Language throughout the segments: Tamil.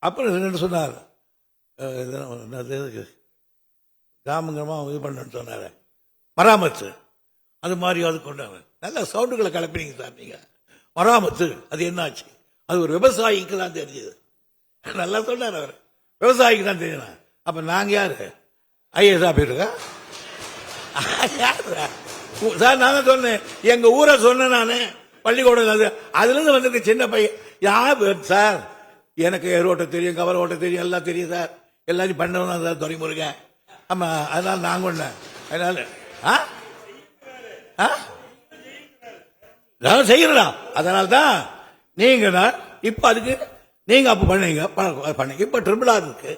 அப்புறம் என்ன சொன்னார், கிராமங்கமாக இது பண்ணு சொன்னார், மராமத்து அது மாதிரி அது கொண்டாங்க. நல்ல சவுண்டுகளை கிளப்பினீங்க சார் நீங்கள். மராமத்து அது என்னாச்சு? அது ஒரு விவசாயிக்கு தான் தெரிஞ்சது. நல்லா சொன்னார் அவர், விவசாயிக்கு தான் தெரியும். அப்ப நாங்க யாரு? ஐஏஎஸ் ஆபீஸா சார்? நான் சொன்னேன், எங்க ஊரை சொன்னேன் நானு, பள்ளிக்கூடம் அதுல இருந்து வந்திருக்க சின்ன பையன் யார் சார்? எனக்கு ஏர் ஓட்ட தெரியும், கவர் ஓட்ட தெரியும், எல்லாம் தெரியும் சார். எல்லாத்தையும் பண்ணவன் சார் துறைமுருகன். ஆமா, அதனால நான் கொண்டேன். அதனால செய்யறா. அதனால்தான் நீங்க இப்ப அதுக்கு நீங்க அப்ப பண்ணீங்க. இப்ப ட்ரிபிள் ஆர் இருக்கு.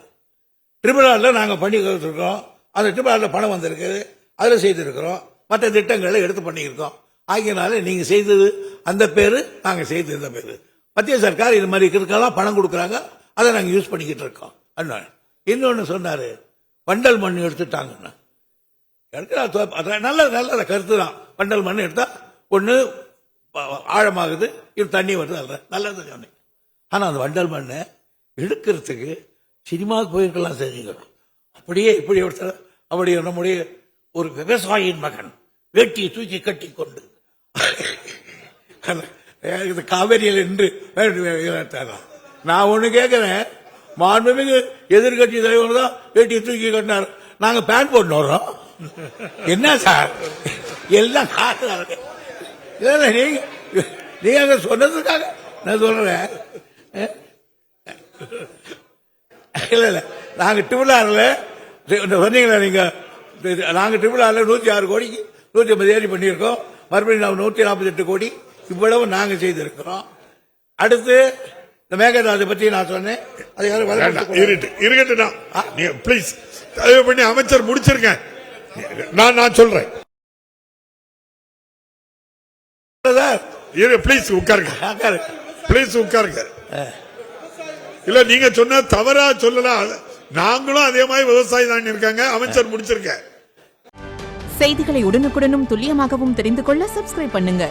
ட்ரிபிள் ஆர்ல நாங்க பண்ணி இருக்கோம். அந்த ட்ரிபிள் ஆர்ல பணம் வந்திருக்கு, அதுல செய்திருக்கிறோம். மற்ற திட்டங்களை எடுத்து பண்ணியிருக்கோம். ஆகியனால நீங்க செய்தது அந்த பேரு, நாங்க செய்தது இந்த பேரு. மத்திய சர்க்கார் இது மாதிரி இருக்கிறதுக்கெல்லாம் பணம் கொடுக்குறாங்க, அதை நாங்க யூஸ் பண்ணிக்கிட்டு இருக்கோம். இன்னொன்னு சொன்னாரு, வண்டல் மண் எடுத்துட்டாங்க. நல்ல நல்ல கருத்து தான். வண்டல் மண் எடுத்தா ஒண்ணு ஆழமாகுது, இது தண்ணி வருது, நல்லது சொன்னேன். ஆனா அந்த வண்டல் மண்ணை எடுக்கிறதுக்கு சினிமாவுக்கு போயிருக்கலாம் செஞ்சீங்க. அப்படியே இப்படி அப்படி நம்முடைய ஒரு விவசாயியின் மகன் வேட்டியை தூக்கி கட்டி கொண்டு காவேரியில் நின்று நான் ஒண்ணு கேட்கிறேன், மாண்புமிகு எதிர்கட்சி தலைவர் தான் வேட்டியை தூக்கி கட்டினார், நாங்க பேண்ட் போட்டு வர்றோம். என்ன சார் எல்லாம் நீங்க சொன்னதுக்காக நான் சொல்றேன். இல்ல இல்ல, நாங்க ட்ரிபிள் சொன்னீங்களா நீங்க? நாங்க ட்ரிபிள் ஆர்ல 106 கோடிக்கு 150 ஏறி பண்ணியிருக்கோம். மறுபடியும் நாம் 148 கோடி இவ்வளவு நாங்க செய்திருக்கிறோம். அடுத்து இந்த மேகதாதை பற்றி நான் சொன்னேன். அது இருக்கட்டும், பிளீஸ் தயவு பண்ணி அமைச்சர் முடிச்சிருக்கேன். நான் சொல்றேன், பிளீஸ் உட்காருங்க, பிளீஸ் உட்காருங்க. இல்ல நீங்க சொன்ன தவறா சொல்லலாம், நாங்களும் அதே மாதிரி விவசாயி தான் இருக்காங்க. அமைச்சர் முடிச்சிருக்க. செய்திகளை உடனுக்குடனும் துல்லியமாகவும் தெரிந்து கொள்ள சப்ஸ்கிரைப் பண்ணுங்க.